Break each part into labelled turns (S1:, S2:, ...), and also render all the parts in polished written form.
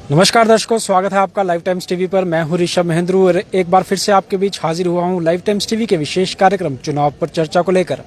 S1: नमस्कार दर्शकों, स्वागत है आपका लाइव टाइम्स टीवी पर। मैं हूं ऋषभ महेंद्र और एक बार फिर से आपके बीच हाजिर हुआ हूं लाइव टाइम्स टीवी के विशेष कार्यक्रम चुनाव पर चर्चा को लेकर।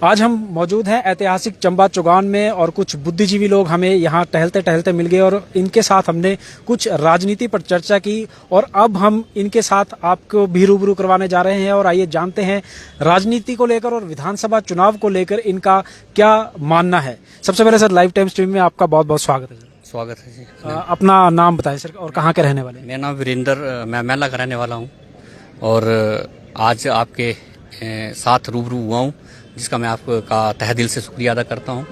S1: आज हम मौजूद हैं ऐतिहासिक चंबा चौगान में और कुछ बुद्धिजीवी लोग हमें यहां टहलते टहलते मिल गए और इनके साथ हमने कुछ राजनीति पर चर्चा की और अब हम इनके साथ आपको भी रूबरू करवाने जा रहे हैं। और आइए जानते हैं राजनीति को लेकर और विधानसभा चुनाव को लेकर इनका क्या मानना है। सबसे पहले सर, लाइव टाइम्स टीवी में आपका बहुत बहुत स्वागत है सर।
S2: स्वागत है जी।
S1: अपना नाम बताएं सर और कहाँ के रहने वाले हैं?
S2: मेरा नाम वीरेंद्र, मैं मेला का रहने वाला हूँ और आज आपके साथ रूबरू हुआ हूँ, जिसका मैं आपका तहे दिल से शुक्रिया अदा करता हूँ।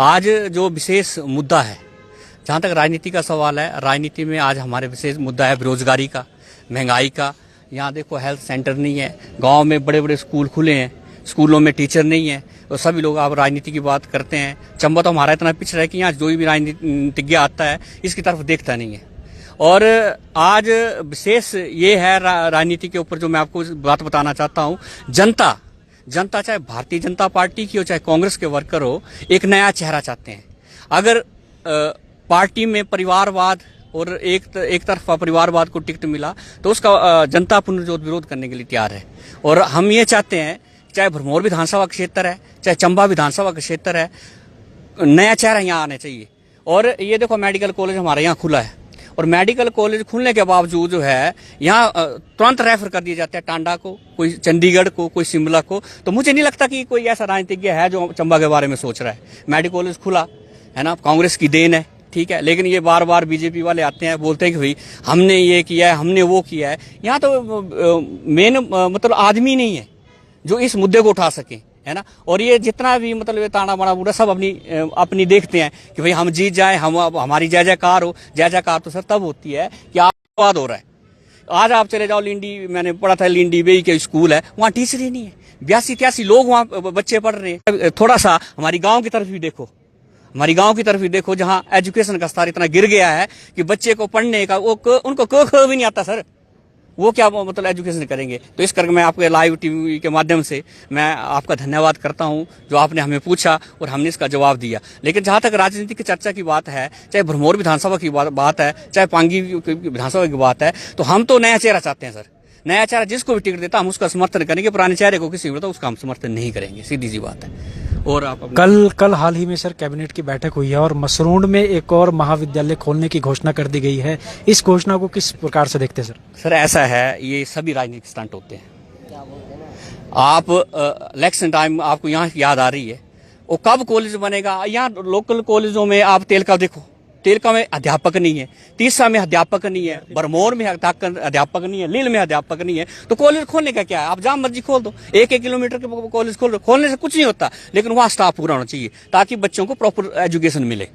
S2: आज जो विशेष मुद्दा है, जहाँ तक राजनीति का सवाल है, राजनीति में आज हमारे विशेष मुद्दा है बेरोजगारी का, महंगाई का। यहाँ देखो हेल्थ सेंटर नहीं है, गाँव में बड़े बड़े स्कूल खुले हैं, स्कूलों में टीचर नहीं है और सभी लोग आप राजनीति की बात करते हैं। चंबा तो हमारा इतना पिछड़ा है कि यहाँ जो भी राजनीतिज्ञ आता है इसकी तरफ देखता नहीं है। और आज विशेष ये है राजनीति के ऊपर जो मैं आपको बात बताना चाहता हूँ, जनता चाहे भारतीय जनता पार्टी की हो चाहे कांग्रेस के वर्कर हो, एक नया चेहरा चाहते हैं। अगर पार्टी में परिवारवाद और एक तरफा परिवारवाद को टिकट मिला तो उसका जनता पुनर्जोत विरोध करने के लिए तैयार है। और हम ये चाहते हैं, चाहे भरमौर विधानसभा क्षेत्र है चाहे चंबा विधानसभा का क्षेत्र है, नया चेहरा यहाँ आने चाहिए। और ये देखो मेडिकल कॉलेज हमारे यहाँ खुला है और मेडिकल कॉलेज खुलने के बावजूद जो है यहाँ तुरंत रेफर कर दिए जाते हैं टांडा को, कोई चंडीगढ़ को, कोई शिमला को। तो मुझे नहीं लगता कि कोई ऐसा राजनीतिज्ञ है जो चंबा के बारे में सोच रहा है। मेडिकल कॉलेज खुला है ना, कांग्रेस की देन है, ठीक है, लेकिन ये बार बार बीजेपी वाले आते हैं, बोलते हैं कि भाई हमने ये किया है, हमने वो किया है। यहाँ तो मेन मतलब आदमी नहीं है जो इस मुद्दे को उठा सके, है ना। और ये जितना भी मतलब ये ताना बाना बूढ़ा सब अपनी देखते हैं कि भाई हम जीत जाए, हमारी जय जयकार हो। जय जयकार तो सर तब होती है कि आशीर्वाद हो रहा है। आज आप चले जाओ लिंडी, मैंने पढ़ा था लिंडी बेई के स्कूल है, वहाँ टीचर ही नहीं है, 82-83 लोग वहाँ बच्चे पढ़ रहे हैं। थोड़ा सा हमारी गाँव की तरफ भी देखो, हमारी गांव की तरफ भी देखो, जहां एजुकेशन का स्तर इतना गिर गया है कि बच्चे को पढ़ने का उनको क भी नहीं आता सर, वो क्या मतलब एजुकेशन करेंगे। तो इस करके मैं आपके लाइव टीवी के माध्यम से मैं आपका धन्यवाद करता हूं जो आपने हमें पूछा और हमने इसका जवाब दिया। लेकिन जहां तक राजनीति की चर्चा की बात है, चाहे भरमौर विधानसभा की बात है, चाहे पांगी विधानसभा की बात है, तो हम तो नया चेहरा चाहते हैं सर। नया चेहरा जिसको भी टिकट देता हम उसका समर्थन करेंगे, पुराने चेहरे को किसी भी उसका हम समर्थन नहीं करेंगे, सीधी सी बात है। और आप
S1: कल हाल ही में सर कैबिनेट की बैठक हुई है और मसरूंड में एक और महाविद्यालय खोलने की घोषणा कर दी गई है। इस घोषणा को किस प्रकार से देखते हैं सर?
S2: सर ऐसा है, ये सभी राजनीतिक स्टंट होते हैं। आप इलेक्शन टाइम आपको यहाँ याद आ रही है, वो कब कॉलेज बनेगा। यहाँ लोकल कॉलेजों में आप तेलका देखो, तेलका में अध्यापक नहीं है, तीसरा में अध्यापक नहीं है, भरमौर में अध्यापक नहीं है, लील में अध्यापक नहीं है। तो कॉलेज खोलने का क्या है, आप जहां मर्जी खोल दो, 1-1 किलोमीटर के कॉलेज खोलने से कुछ नहीं होता, लेकिन वहां स्टाफ पूरा होना चाहिए ताकि बच्चों को प्रॉपर एजुकेशन मिले।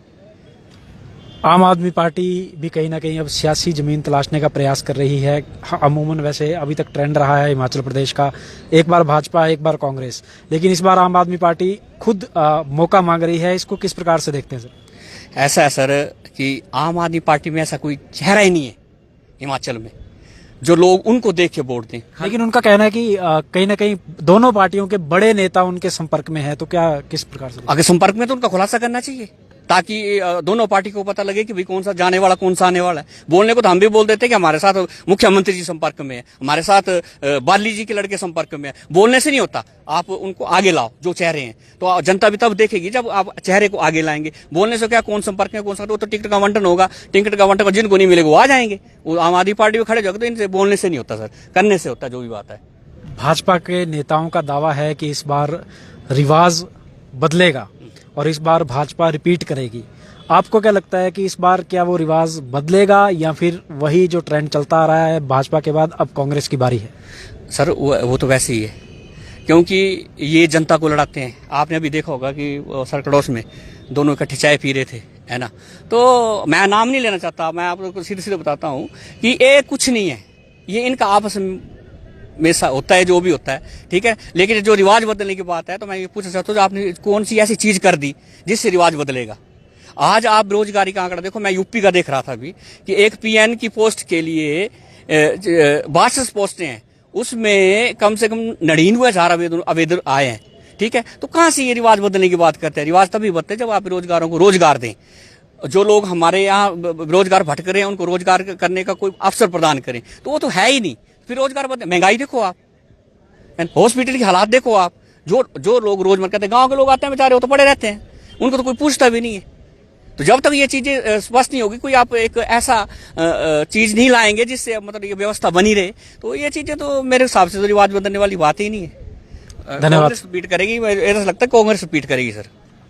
S1: आम आदमी पार्टी भी कहीं ना कहीं अब सियासी जमीन तलाशने का प्रयास कर रही है। अमूमन वैसे अभी तक ट्रेंड रहा है हिमाचल प्रदेश का, एक बार भाजपा एक बार कांग्रेस, लेकिन इस बार आम आदमी पार्टी खुद मौका मांग रही है। इसको किस प्रकार से देखते हैं सर?
S2: ऐसा है सर कि आम आदमी पार्टी में ऐसा कोई चेहरा ही नहीं है हिमाचल में जो लोग उनको देख के वोट दें।
S1: लेकिन उनका कहना है कि कहीं ना कहीं दोनों पार्टियों के बड़े नेता उनके संपर्क में है, तो क्या किस प्रकार से?
S2: अगर संपर्क में तो उनका खुलासा करना चाहिए ताकि दोनों पार्टी को पता लगे कि भाई कौन सा जाने वाला कौन सा आने वाला है। बोलने को तो हम भी बोल देते हैं कि हमारे साथ मुख्यमंत्री जी संपर्क में है, हमारे साथ बाली जी के लड़के संपर्क में है। बोलने से नहीं होता, आप उनको आगे लाओ जो चेहरे हैं, तो जनता भी तब देखेगी जब आप चेहरे को आगे लाएंगे। बोलने से क्या, कौन संपर्क में कौन सा, वो तो टिकट का आवंटन होगा, टिकट का आवंटन जिनको नहीं मिलेगा वो आ जाएंगे, वो आम आदमी पार्टी में खड़े जाओगे। तो इनसे बोलने से नहीं होता सर, करने से होता है जो भी बात है।
S1: भाजपा के नेताओं का दावा है कि इस बार रिवाज बदलेगा और इस बार भाजपा रिपीट करेगी। आपको क्या लगता है कि इस बार क्या वो रिवाज बदलेगा या फिर वही जो ट्रेंड चलता आ रहा है भाजपा के बाद अब कांग्रेस की बारी है?
S2: सर वो तो वैसे ही है, क्योंकि ये जनता को लड़ाते हैं। आपने अभी देखा होगा कि सरकड़ोस में दोनों इकट्ठे चाय पी रहे थे, है ना। तो मैं नाम नहीं लेना चाहता, मैं आपको सीधे सीधे बताता हूँ कि ये कुछ नहीं है, ये इनका आपस में होता है जो भी होता है, ठीक है। लेकिन जो रिवाज बदलने की बात है, तो मैं ये पूछना चाहता हूँ आपने कौन सी ऐसी चीज कर दी जिससे रिवाज बदलेगा। आज आप बेरोजगारी का आंकड़ा देखो, मैं यूपी का देख रहा था अभी कि एक पीएन की पोस्ट के लिए 62 पोस्टें हैं, उसमें कम से कम 99,000 आवेदन आए हैं, ठीक है। तो कहाँ से ये रिवाज बदलने की बात करते हैं? रिवाज तभी बदलते हैं जब आप बेरोजगारों को रोजगार दें। जो लोग हमारे यहाँ बेरोजगार भटक रहे हैं उनको रोजगार करने का कोई अवसर प्रदान करें, तो वो तो है ही नहीं। फिर रोजगार महंगाई देखो आप, हॉस्पिटल की हालात देखो आप। जो लोग रोजमर्रा कहते हैं, गांव के लोग आते हैं बेचारे, वो तो पड़े रहते हैं, उनको तो कोई पूछता भी नहीं है। तो जब तक ये चीजें स्पष्ट नहीं होगी, कोई आप एक ऐसा चीज नहीं लाएंगे जिससे मतलब ये व्यवस्था बनी रहे, तो ये चीजें तो मेरे हिसाब से तो रिवाज बदलने वाली बात ही नहीं है।
S1: धन्यवाद।
S2: रिपीट करेगी, ऐसा लगता है कांग्रेस रिपीट करेगी सर।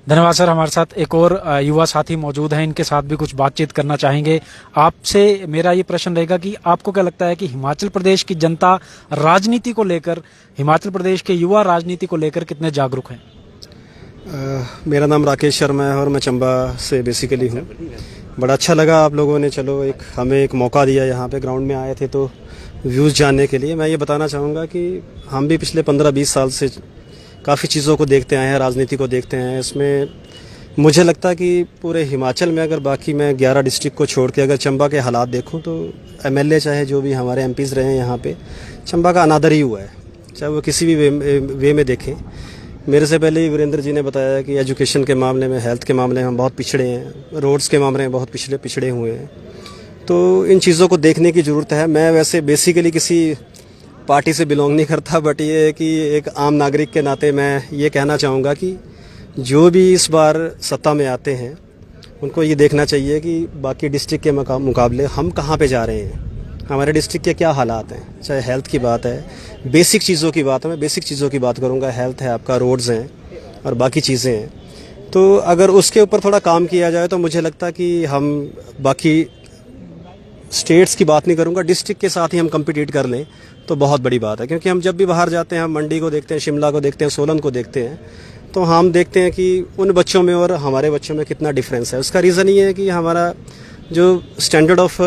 S1: धन्यवाद सर। हमारे साथ एक और युवा साथी मौजूद हैं, इनके साथ भी कुछ बातचीत करना चाहेंगे। आपसे मेरा ये प्रश्न रहेगा कि आपको क्या लगता है कि हिमाचल प्रदेश की जनता राजनीति को लेकर, हिमाचल प्रदेश के युवा राजनीति को लेकर कितने जागरूक हैं?
S3: मेरा नाम राकेश शर्मा है और मैं चंबा से बेसिकली हूँ। बड़ा अच्छा लगा आप लोगों ने हमें एक मौका दिया, यहाँ पे ग्राउंड में आए थे तो व्यूज़ जानने के लिए। मैं ये बताना चाहूँगा कि हम भी पिछले 15-20 साल से काफ़ी चीज़ों को देखते आए हैं, राजनीति को देखते आए हैं। इसमें मुझे लगता है कि पूरे हिमाचल में अगर बाकी मैं 11 डिस्ट्रिक्ट को छोड़ के अगर चंबा के हालात देखूं तो एमएलए चाहे जो भी हमारे एमपीज़ रहे हैं यहाँ पे, चंबा का अनादर ही हुआ है, चाहे वो किसी भी वे में देखें। मेरे से पहले ही वीरेंद्र जी ने बताया कि एजुकेशन के मामले में, हेल्थ के मामले में हम बहुत पिछड़े हैं, रोड्स के मामले में बहुत पिछड़े हुए हैं। तो इन चीज़ों को देखने की ज़रूरत है। मैं वैसे बेसिकली किसी पार्टी से बिलोंग नहीं करता, बट ये है कि एक आम नागरिक के नाते मैं ये कहना चाहूँगा कि जो भी इस बार सत्ता में आते हैं उनको ये देखना चाहिए कि बाकी डिस्ट्रिक्ट के मुकाबले हम कहाँ पे जा रहे हैं, हमारे डिस्ट्रिक्ट के क्या हालात हैं। चाहे हेल्थ की बात है, बेसिक चीज़ों की बात है, मैं बेसिक चीज़ों की बात करूँगा। हेल्थ है आपका, रोड्स हैं और बाकी चीज़ें हैं। तो अगर उसके ऊपर थोड़ा काम किया जाए तो मुझे लगता है कि हम बाकी स्टेट्स की बात नहीं करूँगा, डिस्ट्रिक्ट के साथ ही हम कम्पिटिट कर लें तो बहुत बड़ी बात है। क्योंकि हम जब भी बाहर जाते हैं, हम मंडी को देखते हैं, शिमला को देखते हैं, सोलन को देखते हैं, तो हम देखते हैं कि उन बच्चों में और हमारे बच्चों में कितना डिफरेंस है। उसका रीज़न ये है कि हमारा जो स्टैंडर्ड ऑफ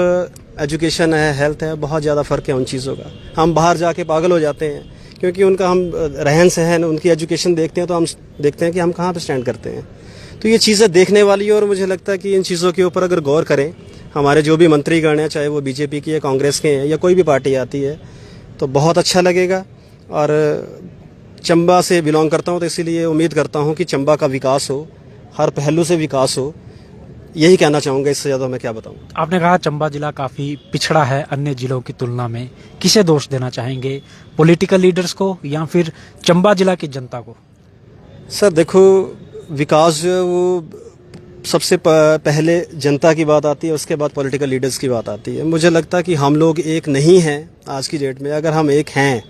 S3: एजुकेशन है, हेल्थ है, बहुत ज़्यादा फ़र्क है उन चीज़ों का। हम बाहर जाके पागल हो जाते हैं क्योंकि उनका हम रहन सहन, उनकी एजुकेशन देखते हैं तो हम देखते हैं कि हम कहाँ पे स्टैंड करते हैं। तो ये चीज़ें देखने वाली है और मुझे लगता है कि इन चीज़ों के ऊपर अगर गौर करें हमारे जो भी मंत्रीगण हैं, चाहे वो बीजेपी की या कांग्रेस के हैं या कोई भी पार्टी आती है, तो बहुत अच्छा लगेगा। और चंबा से बिलोंग करता हूँ तो इसीलिए उम्मीद करता हूँ कि चंबा का विकास हो, हर पहलू से विकास हो। यही कहना चाहूँगा, इससे ज़्यादा मैं क्या बताऊँ।
S1: आपने कहा चंबा जिला काफ़ी पिछड़ा है अन्य जिलों की तुलना में, किसे दोष देना चाहेंगे, पॉलिटिकल लीडर्स को या फिर चंबा जिला की जनता को?
S3: सर देखो, विकास जो है वो सबसे पहले जनता की बात आती है, उसके बाद पॉलिटिकल लीडर्स की बात आती है। मुझे लगता है कि हम लोग एक नहीं हैं आज की डेट में। अगर हम एक हैं,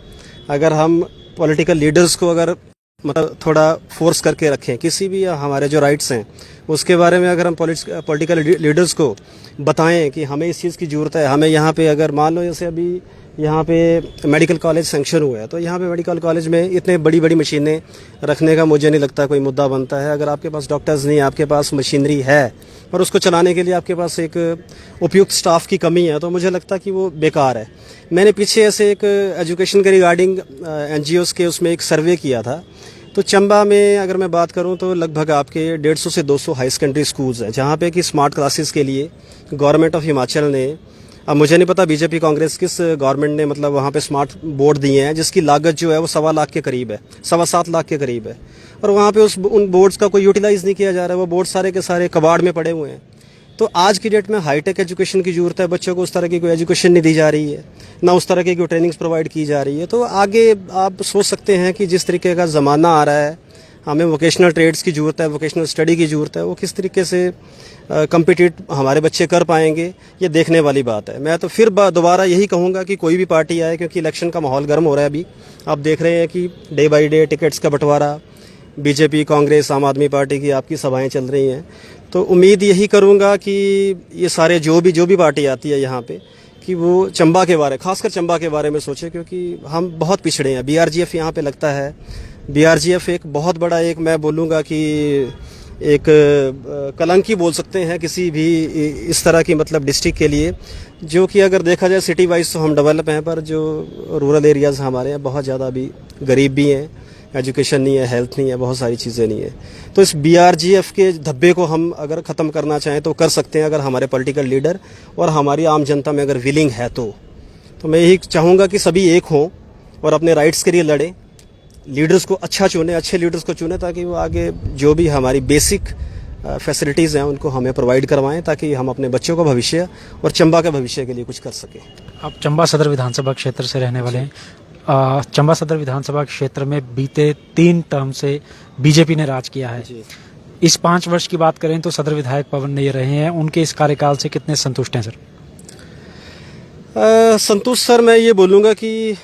S3: अगर हम पॉलिटिकल लीडर्स को अगर मतलब थोड़ा फोर्स करके रखें, किसी भी हमारे जो राइट्स हैं उसके बारे में अगर हम पॉलिटिकल लीडर्स को बताएं कि हमें इस चीज़ की ज़रूरत है, हमें यहाँ पे अगर मान लो जैसे अभी यहाँ पे मेडिकल कॉलेज सैंक्शन हुआ है, तो यहाँ पे मेडिकल कॉलेज में इतने बड़ी बड़ी मशीनें रखने का मुझे नहीं लगता कोई मुद्दा बनता है। अगर आपके पास डॉक्टर्स नहीं, आपके पास मशीनरी है और उसको चलाने के लिए आपके पास एक उपयुक्त स्टाफ की कमी है, तो मुझे लगता है कि वो बेकार है। मैंने पीछे ऐसे एक एजुकेशन के रिगार्डिंग NGOs के उसमें एक सर्वे किया था, तो चंबा में अगर मैं बात करूं तो लगभग आपके 150 से 200 हाई सेकेंडरी स्कूल्स हैं जहां पे कि स्मार्ट क्लासेस के लिए गवर्नमेंट ऑफ हिमाचल ने, अब मुझे नहीं पता बीजेपी कांग्रेस किस गवर्नमेंट ने मतलब वहाँ पे स्मार्ट बोर्ड दिए हैं जिसकी लागत जो है वो 1.25 लाख के करीब है, 7.25 लाख के करीब है, और वहाँ पे उन बोर्ड्स का कोई यूटिलाइज नहीं किया जा रहा है। वो बोर्ड सारे के सारे कबाड़ में पड़े हुए हैं। तो आज की डेट में हाईटेक एजुकेशन की जरूरत है, बच्चों को उस तरह की कोई एजुकेशन नहीं दी जा रही है, ना उस तरह की कोई ट्रेनिंग्स प्रोवाइड की जा रही है। तो आगे आप सोच सकते हैं कि जिस तरीके का ज़माना आ रहा है, हमें वोकेशनल ट्रेड्स की ज़रूरत है, वोकेशनल स्टडी की ज़रूरत है, वो किस तरीके से कम्पिटिट हमारे बच्चे कर पाएंगे, ये देखने वाली बात है। मैं तो फिर दोबारा यही कहूँगा कि कोई भी पार्टी आए, क्योंकि इलेक्शन का माहौल गर्म हो रहा है अभी। आप देख रहे हैं कि डे बाई डे टिकट्स का बंटवारा, बीजेपी, कांग्रेस, आम आदमी पार्टी की आपकी सभाएं चल रही हैं। तो उम्मीद यही करूँगा कि ये सारे जो भी पार्टी आती है यहाँ पे, कि वो चंबा के बारे, खासकर चंबा के बारे में सोचे, क्योंकि हम बहुत पिछड़े हैं। BRGF यहाँ पे लगता है, BRGF एक बहुत बड़ा, एक मैं बोलूँगा कि एक कलंक ही बोल सकते हैं किसी भी इस तरह की मतलब डिस्ट्रिक्ट के लिए, जो कि अगर देखा जाए सिटी वाइज तो हम डेवलप हैं, पर जो रूरल एरियाज़ हमारे हैं बहुत ज़्यादा अभी गरीब भी हैं, एजुकेशन नहीं है, हेल्थ नहीं है, बहुत सारी चीज़ें नहीं है। तो इस BRGF के धब्बे को हम अगर ख़त्म करना चाहें तो कर सकते हैं, अगर हमारे पॉलिटिकल लीडर और हमारी आम जनता में अगर विलिंग है तो मैं यही चाहूँगा कि सभी एक हों और अपने राइट्स के लिए लड़ें, लीडर्स को अच्छा चुने, अच्छे लीडर्स को चुने, ताकि वो आगे जो भी हमारी बेसिक फैसिलिटीज़ हैं उनको हमें प्रोवाइड करवाएं, ताकि हम अपने बच्चों का भविष्य और चंबा के भविष्य के लिए कुछ कर सकें।
S1: आप चंबा सदर विधानसभा क्षेत्र से रहने वाले हैं। चंबा सदर विधानसभा क्षेत्र में बीते 3 टर्म से बीजेपी ने राज किया है। इस 5 वर्ष की बात करें तो सदर विधायक पवन नैयर रहे हैं, उनके इस कार्यकाल से कितने संतुष्ट हैं सर?
S3: संतुष्ट सर, मैं ये बोलूँगा कि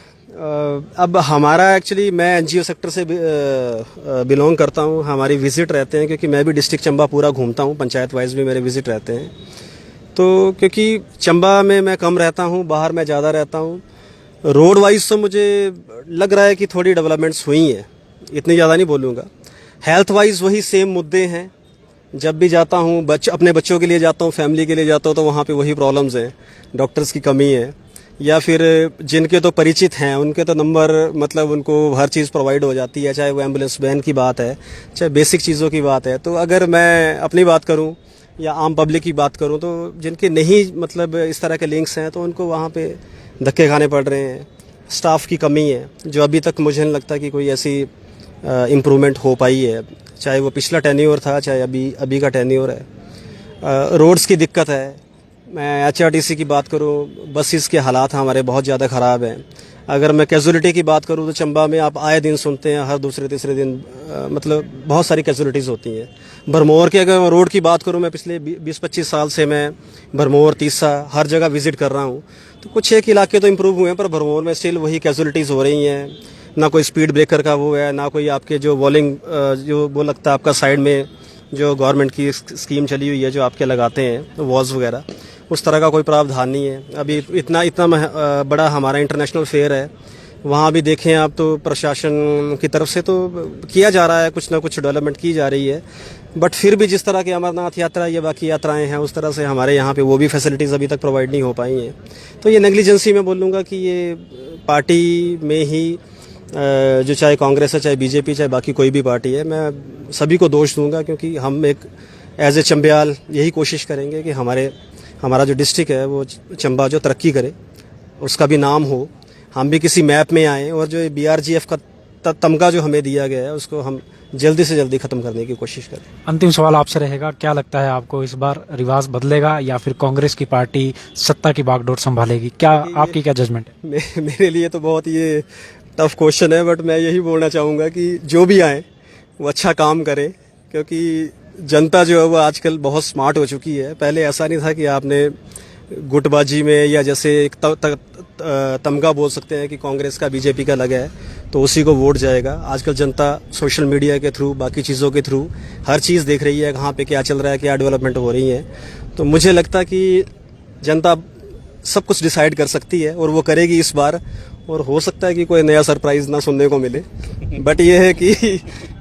S3: अब हमारा एक्चुअली मैं एनजीओ सेक्टर से बिलोंग करता हूँ। हमारी विजिट रहते हैं, क्योंकि मैं भी डिस्ट्रिक्ट चंबा पूरा घूमता हूँ, पंचायत वाइज भी मेरे विजिट रहते हैं। तो क्योंकि चंबा में मैं कम रहता हूँ, बाहर मैं ज़्यादा रहता हूँ, रोड वाइज तो मुझे लग रहा है कि थोड़ी डेवलपमेंट्स हुई हैं, इतनी ज़्यादा नहीं बोलूँगा। हेल्थ वाइज वही सेम मुद्दे हैं। जब भी जाता हूँ अपने बच्चों के लिए जाता हूँ, फैमिली के लिए जाता हूँ, तो वहाँ पे वही प्रॉब्लम्स हैं, डॉक्टर्स की कमी है, या फिर जिनके तो परिचित हैं उनके तो नंबर मतलब उनको हर चीज़ प्रोवाइड हो जाती है, चाहे वो एम्बुलेंस वैन की बात है, चाहे बेसिक चीज़ों की बात है। तो अगर मैं अपनी बात करूँ या आम पब्लिक की बात करूँ, तो जिनके नहीं मतलब इस तरह के लिंक्स हैं, तो उनको वहाँ पे धक्के खाने पड़ रहे हैं। स्टाफ की कमी है, जो अभी तक मुझे नहीं लगता कि कोई ऐसी इम्प्रूवमेंट हो पाई है, चाहे वो पिछला टेन्योर था, चाहे अभी का टेन्योर है। रोड्स की दिक्कत है। मैं एचआरटीसी की बात करूं, बसेस के हालात हमारे बहुत ज़्यादा ख़राब हैं। अगर मैं कैजुअलिटी की बात करूं, तो चंबा में आप आए दिन सुनते हैं, हर दूसरे तीसरे दिन मतलब बहुत सारी कैजुअलिटीज़ होती हैं। भरमौर के अगर मैं रोड की बात करूं, मैं पिछले 20-25 साल से मैं भरमौर, तीसा हर जगह विज़िट कर रहा हूं। तो कुछ एक इलाके तो इम्प्रूव हुए हैं, पर भरमौर में स्टिल वही कैजुअलिटीज़ हो रही हैं। ना कोई स्पीड ब्रेकर का वो है, ना कोई आपके जो वॉलिंग जो वो लगता है आपका साइड में जो गवर्नमेंट की स्कीम चली हुई है, जो आपके लगाते हैं वॉल्स वगैरह, उस तरह का कोई प्रावधान नहीं है। अभी इतना बड़ा हमारा इंटरनेशनल फेयर है, वहाँ भी देखें आप तो प्रशासन की तरफ से तो किया जा रहा है, कुछ ना कुछ डेवलपमेंट की जा रही है, बट फिर भी जिस तरह की अमरनाथ यात्रा या बाकी यात्राएं हैं, उस तरह से हमारे यहाँ पे वो भी फैसिलिटीज़ अभी तक प्रोवाइड नहीं हो पाई हैं। तो ये नेग्लिजेंसी मैं बोलूँगा कि ये पार्टी में ही जो चाहे कांग्रेस है, चाहे बीजेपी, चाहे बाकी कोई भी पार्टी है, मैं सभी को दोष दूंगा, क्योंकि हम एक एज ए चंबियाल यही कोशिश करेंगे कि हमारा जो डिस्ट्रिक्ट है वो चंबा जो तरक्की करे, उसका भी नाम हो, हम भी किसी मैप में आएँ, और जो BRGF का तमगा जो हमें दिया गया है उसको हम जल्दी से जल्दी ख़त्म करने की कोशिश करें।
S1: अंतिम सवाल आपसे रहेगा, क्या लगता है आपको इस बार रिवाज बदलेगा या फिर कांग्रेस की पार्टी सत्ता की बागडोर संभालेगी? क्या आपकी क्या जजमेंट है?
S3: मेरे लिए तो बहुत ये टफ क्वेश्चन है, बट मैं यही बोलना चाहूँगा कि जो भी आए वो अच्छा काम करे, क्योंकि जनता जो है वो आजकल बहुत स्मार्ट हो चुकी है। पहले ऐसा नहीं था कि आपने गुटबाजी में या जैसे एक तमगा बोल सकते हैं कि कांग्रेस का बीजेपी का लगा है तो उसी को वोट जाएगा। आजकल जनता सोशल मीडिया के थ्रू, बाकी चीज़ों के थ्रू हर चीज़ देख रही है, कहाँ पे क्या चल रहा है, क्या डेवलपमेंट हो रही है। तो मुझे लगता है कि जनता सब कुछ डिसाइड कर सकती है और वो करेगी इस बार, और हो सकता है कि कोई नया सरप्राइज ना सुनने को मिले, बट ये है कि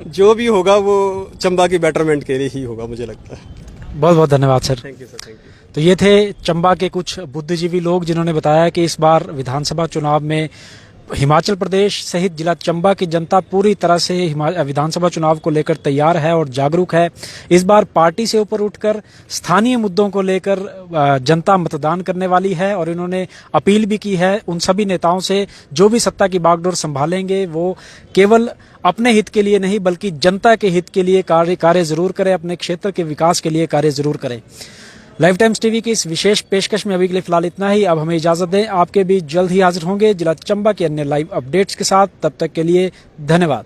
S3: जो भी होगा वो चंबा की बेटरमेंट के लिए ही होगा, मुझे लगता है।
S1: बहुत बहुत धन्यवाद sir.
S3: Thank you sir, thank you.
S1: तो ये थे चंबा के कुछ बुद्धिजीवी लोग, जिन्होंने बताया कि इस बार विधानसभा चुनाव में हिमाचल प्रदेश सहित जिला चंबा की जनता पूरी तरह से विधानसभा चुनाव को लेकर तैयार है और जागरूक है। इस बार पार्टी से ऊपर उठकर स्थानीय मुद्दों को लेकर जनता मतदान करने वाली है, और इन्होंने अपील भी की है उन सभी नेताओं से जो भी सत्ता की बागडोर संभालेंगे वो केवल अपने हित के लिए नहीं बल्कि जनता के हित के लिए कार्य जरूर करें, अपने क्षेत्र के विकास के लिए कार्य जरूर करें। लाइव टाइम्स टीवी की इस विशेष पेशकश में अभी के लिए फिलहाल इतना ही। अब हमें इजाजत दें, आपके बीच जल्द ही हाजिर होंगे जिला चंबा के अन्य लाइव अपडेट्स के साथ। तब तक के लिए धन्यवाद।